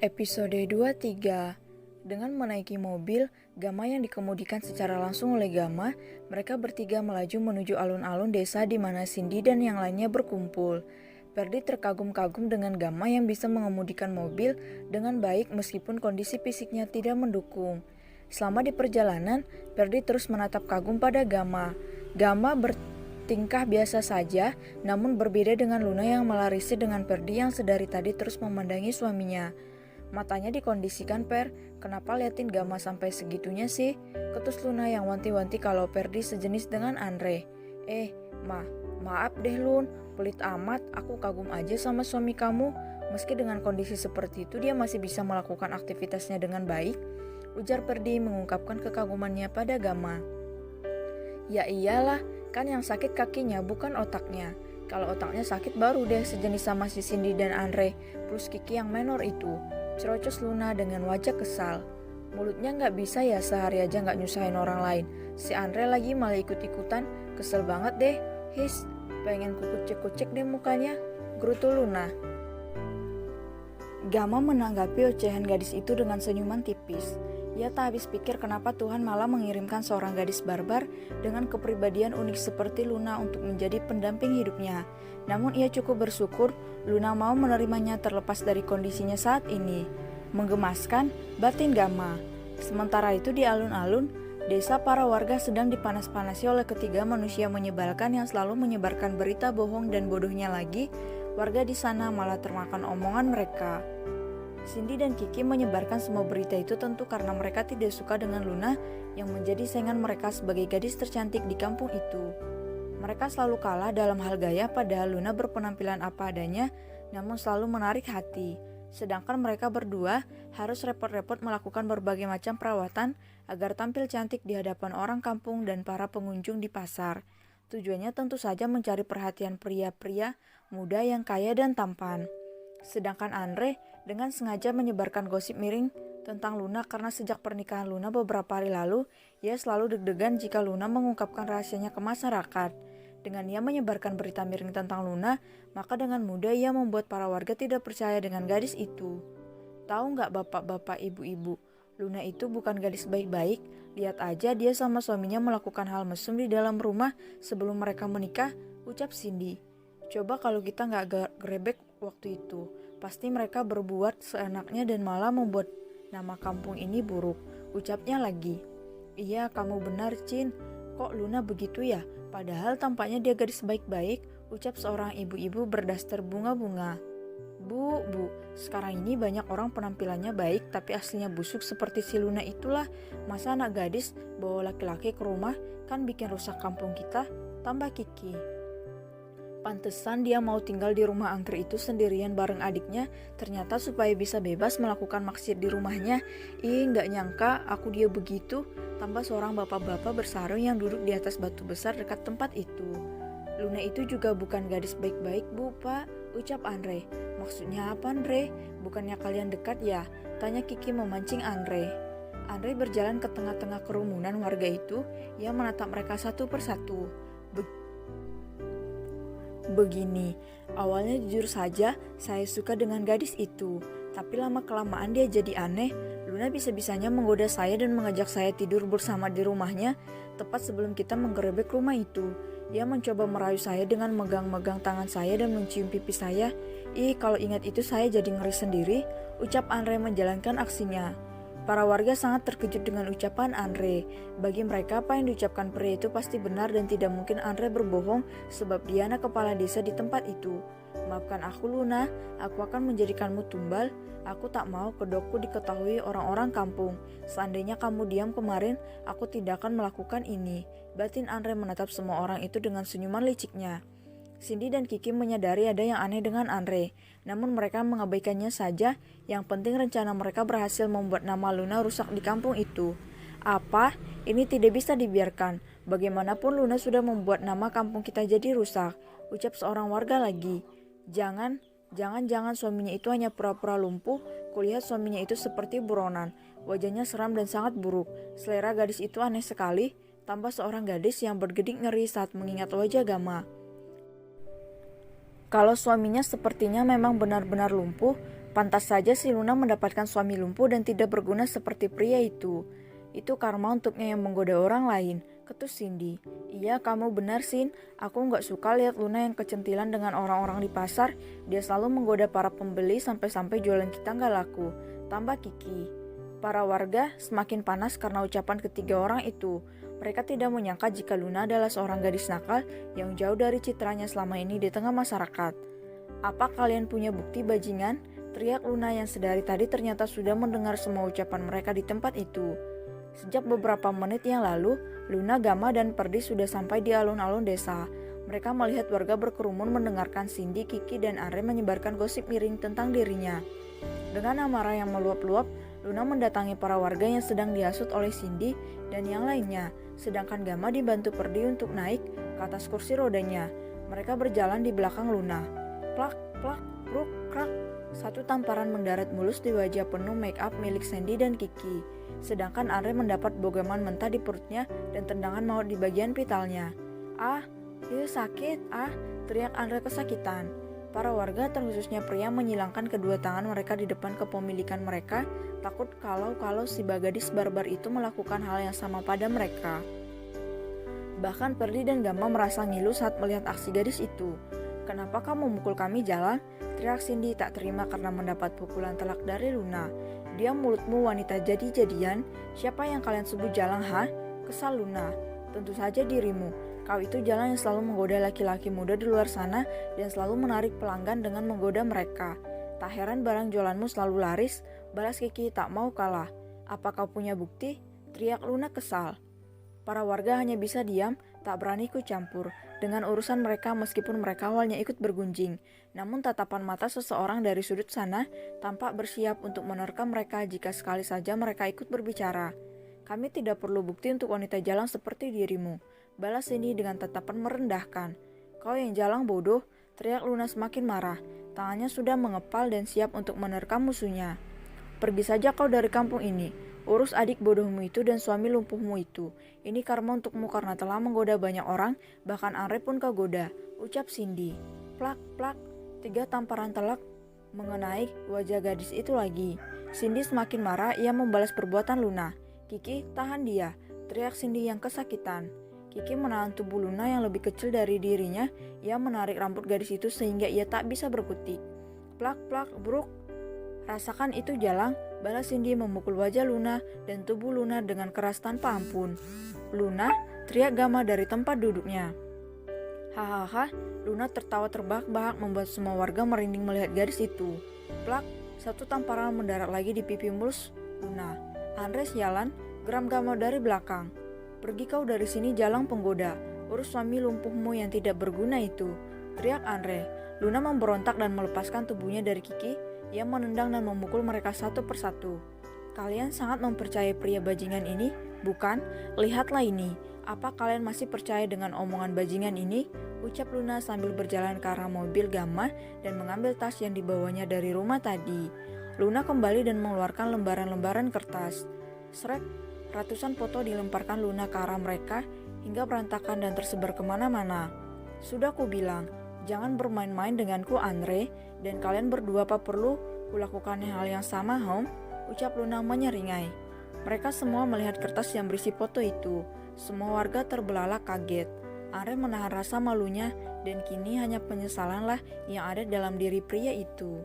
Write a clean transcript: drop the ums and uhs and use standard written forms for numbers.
Episode 23. Dengan menaiki mobil, Gama yang dikemudikan secara langsung oleh Gama, mereka bertiga melaju menuju alun-alun desa di mana Cindy dan yang lainnya berkumpul. Ferdi terkagum-kagum dengan Gama yang bisa mengemudikan mobil dengan baik meskipun kondisi fisiknya tidak mendukung. Selama di perjalanan, Ferdi terus menatap kagum pada Gama. Gama bertingkah biasa saja, namun berbeda dengan Luna yang malah risih dengan Ferdi yang sedari tadi terus memandangi suaminya. Matanya dikondisikan, Per, kenapa liatin Gama sampai segitunya sih? Ketus Luna yang wanti-wanti kalau Ferdi sejenis dengan Andre. Maaf deh Lun, pelit amat, aku kagum aja sama suami kamu. Meski dengan kondisi seperti itu dia masih bisa melakukan aktivitasnya dengan baik, ujar Ferdi mengungkapkan kekagumannya pada Gama. Ya iyalah, kan yang sakit kakinya bukan otaknya. Kalau otaknya sakit baru deh sejenis sama si Cindy dan Andre, plus Kiki yang menor itu. Cerocos Luna dengan wajah kesal. Mulutnya gak bisa ya sehari aja gak nyusahin orang lain. Si Andre lagi malah ikut-ikutan, kesel banget deh. Pengen kucek-kucek deh mukanya, gerutu Luna. Gama menanggapi ocehan gadis itu dengan senyuman tipis. Ia tak habis pikir kenapa Tuhan malah mengirimkan seorang gadis barbar dengan kepribadian unik seperti Luna untuk menjadi pendamping hidupnya. Namun ia cukup bersyukur Luna mau menerimanya terlepas dari kondisinya saat ini. Menggemaskan batin Gama. Sementara itu di alun-alun, desa para warga sedang dipanas-panasi oleh ketiga manusia menyebalkan yang selalu menyebarkan berita bohong dan bodohnya lagi, warga di sana malah termakan omongan mereka. Cindy dan Kiki menyebarkan semua berita itu tentu karena mereka tidak suka dengan Luna yang menjadi saingan mereka sebagai gadis tercantik di kampung itu. Mereka selalu kalah dalam hal gaya padahal Luna berpenampilan apa adanya namun selalu menarik hati. Sedangkan mereka berdua harus repot-repot melakukan berbagai macam perawatan agar tampil cantik di hadapan orang kampung dan para pengunjung di pasar. Tujuannya tentu saja mencari perhatian pria-pria muda yang kaya dan tampan. Sedangkan Andre dengan sengaja menyebarkan gosip miring tentang Luna karena sejak pernikahan Luna beberapa hari lalu, ia selalu deg-degan jika Luna mengungkapkan rahasianya ke masyarakat. Dengan ia menyebarkan berita miring tentang Luna, maka dengan mudah ia membuat para warga tidak percaya dengan gadis itu. Tahu nggak bapak-bapak, ibu-ibu, Luna itu bukan gadis baik-baik. Lihat aja dia sama suaminya melakukan hal mesum di dalam rumah sebelum mereka menikah, ucap Cindy. Coba kalau kita nggak gerebek waktu itu, pasti mereka berbuat seenaknya dan malah membuat nama kampung ini buruk, ucapnya lagi. Iya, kamu benar, Cin. Kok Luna begitu ya? Padahal tampaknya dia gadis baik-baik, ucap seorang ibu-ibu berdaster bunga-bunga. Bu, sekarang ini banyak orang penampilannya baik tapi aslinya busuk seperti si Luna itulah. Masa anak gadis bawa laki-laki ke rumah, kan bikin rusak kampung kita, tambah Kiki. Pantesan dia mau tinggal di rumah angker itu sendirian bareng adiknya, ternyata supaya bisa bebas melakukan maksiat di rumahnya. Nggak nyangka aku dia begitu, tambah seorang bapak-bapak bersarung yang duduk di atas batu besar dekat tempat itu. Luna itu juga bukan gadis baik-baik, Bu, Pak, ucap Andre. Maksudnya apa, Andre? Bukannya kalian dekat ya? Tanya Kiki memancing Andre. Andre berjalan ke tengah-tengah kerumunan warga itu, ia menatap mereka satu persatu. Begini, awalnya jujur saja saya suka dengan gadis itu, tapi lama-kelamaan dia jadi aneh. Luna bisa-bisanya menggoda saya dan mengajak saya tidur bersama di rumahnya, tepat sebelum kita menggerebek rumah itu. Ia mencoba merayu saya dengan megang-megang tangan saya dan mencium pipi saya. Kalau ingat itu saya jadi ngeri sendiri, ucap Andre menjalankan aksinya. Para warga sangat terkejut dengan ucapan Andre. Bagi mereka apa yang diucapkan pria itu pasti benar dan tidak mungkin Andre berbohong sebab dia anak kepala desa di tempat itu. Maafkan aku Luna, aku akan menjadikanmu tumbal. Aku tak mau kedokku diketahui orang-orang kampung. Seandainya kamu diam kemarin, aku tidak akan melakukan ini. Batin Andre menatap semua orang itu dengan senyuman liciknya. Cindy dan Kiki menyadari ada yang aneh dengan Andre, namun mereka mengabaikannya saja. Yang penting rencana mereka berhasil membuat nama Luna rusak di kampung itu. Apa? Ini tidak bisa dibiarkan. Bagaimanapun Luna sudah membuat nama kampung kita jadi rusak, ucap seorang warga lagi. Jangan suaminya itu hanya pura-pura lumpuh. Kulihat suaminya itu seperti buronan. Wajahnya seram dan sangat buruk. Selera gadis itu aneh sekali, tambah seorang gadis yang bergedik ngeri saat mengingat wajah Gama. Kalau suaminya sepertinya memang benar-benar lumpuh, Pantas saja si Luna mendapatkan suami lumpuh dan tidak berguna seperti pria itu. Itu karma untuknya yang menggoda orang lain, ketus Cindy. Iya, kamu benar, Sin. Aku nggak suka lihat Luna yang kecentilan dengan orang-orang di pasar. Dia selalu menggoda para pembeli sampai-sampai jualan kita nggak laku. Tambah Kiki. Para warga semakin panas karena ucapan ketiga orang itu. Mereka tidak menyangka jika Luna adalah seorang gadis nakal yang jauh dari citranya selama ini di tengah masyarakat. Apa kalian punya bukti, bajingan? Teriak Luna yang sedari tadi ternyata sudah mendengar semua ucapan mereka di tempat itu. Sejak beberapa menit yang lalu, Luna, Gamma, dan Perdi sudah sampai di alun-alun desa. Mereka melihat warga berkerumun mendengarkan Cindy, Kiki, dan Andre menyebarkan gosip miring tentang dirinya. Dengan amarah yang meluap-luap, Luna mendatangi para warga yang sedang dihasut oleh Cindy dan yang lainnya, sedangkan Gamma dibantu Perdi untuk naik ke atas kursi rodanya. Mereka berjalan di belakang Luna. Plak, plak, kruk, krak. Satu tamparan mendarat mulus di wajah penuh make up milik Sandy dan Kiki. Sedangkan Andre mendapat bogaman mentah di perutnya dan tendangan maut di bagian vitalnya. Ah, itu sakit, teriak Andre kesakitan. Para warga, terkhususnya pria, menyilangkan kedua tangan mereka di depan kepemilikan mereka, takut kalau si gadis barbar itu melakukan hal yang sama pada mereka. Bahkan Perdi dan Gamma merasa ngilu saat melihat aksi gadis itu. Kenapa kamu memukul kami, Jalang? Teriak Cindy tak terima karena mendapat pukulan telak dari Luna. Dia mulutmu wanita jadi-jadian. Siapa yang kalian sebut Jalang, ha? Kesal Luna. Tentu saja dirimu. Kau itu Jalang yang selalu menggoda laki-laki muda di luar sana dan selalu menarik pelanggan dengan menggoda mereka. Tak heran barang jualanmu selalu laris. Balas Kiki tak mau kalah. Apa kau punya bukti? Teriak Luna kesal. Para warga hanya bisa diam, tak berani ikut campur dengan urusan mereka meskipun mereka awalnya ikut bergunjing. Namun tatapan mata seseorang dari sudut sana tampak bersiap untuk menerkam mereka jika sekali saja mereka ikut berbicara. Kami tidak perlu bukti untuk wanita jalang seperti dirimu, balas Cindy dengan tatapan merendahkan. Kau yang jalang bodoh, teriak Luna semakin marah. Tangannya sudah mengepal dan siap untuk menerkam musuhnya. Pergi saja kau dari kampung ini. Urus adik bodohmu itu dan suami lumpuhmu itu. Ini karma untukmu karena telah menggoda banyak orang, bahkan Andre pun kau goda, ucap Cindy. Plak, plak, 3 tamparan telak mengenai wajah gadis itu lagi. Cindy semakin marah, ia membalas perbuatan Luna. Kiki, tahan dia, teriak Cindy yang kesakitan. Kiki menahan tubuh Luna yang lebih kecil dari dirinya, ia menarik rambut gadis itu sehingga ia tak bisa berkutik. Plak, plak, bruk. Rasakan itu Jalang, balas Cindy memukul wajah Luna dan tubuh Luna dengan keras tanpa ampun. Luna, teriak Gamma dari tempat duduknya. Hahaha, Luna tertawa terbahak-bahak membuat semua warga merinding melihat gadis itu. Plak, 1 tamparan mendarat lagi di pipi mulus Luna. Andre sialan, geram Gamma dari belakang. Pergi kau dari sini Jalang penggoda, urus suami lumpuhmu yang tidak berguna itu, teriak Andre. Luna memberontak dan melepaskan tubuhnya dari Kiki. Ia menendang dan memukul mereka satu persatu. Kalian sangat mempercayai pria bajingan ini, bukan? Lihatlah ini. Apa kalian masih percaya dengan omongan bajingan ini? Ucap Luna sambil berjalan ke arah mobil Gamma dan mengambil tas yang dibawanya dari rumah tadi. Luna kembali dan mengeluarkan lembaran-lembaran kertas. Srek, ratusan foto dilemparkan Luna ke arah mereka hingga berantakan dan tersebar kemana-mana. Sudah ku bilang, jangan bermain-main denganku Andre, dan kalian berdua apa perlu kulakukan hal yang sama, Home? Ucap Luna menyeringai. Mereka semua melihat kertas yang berisi foto itu. Semua warga terbelalak kaget. Andre menahan rasa malunya dan kini hanya penyesalanlah yang ada dalam diri pria itu.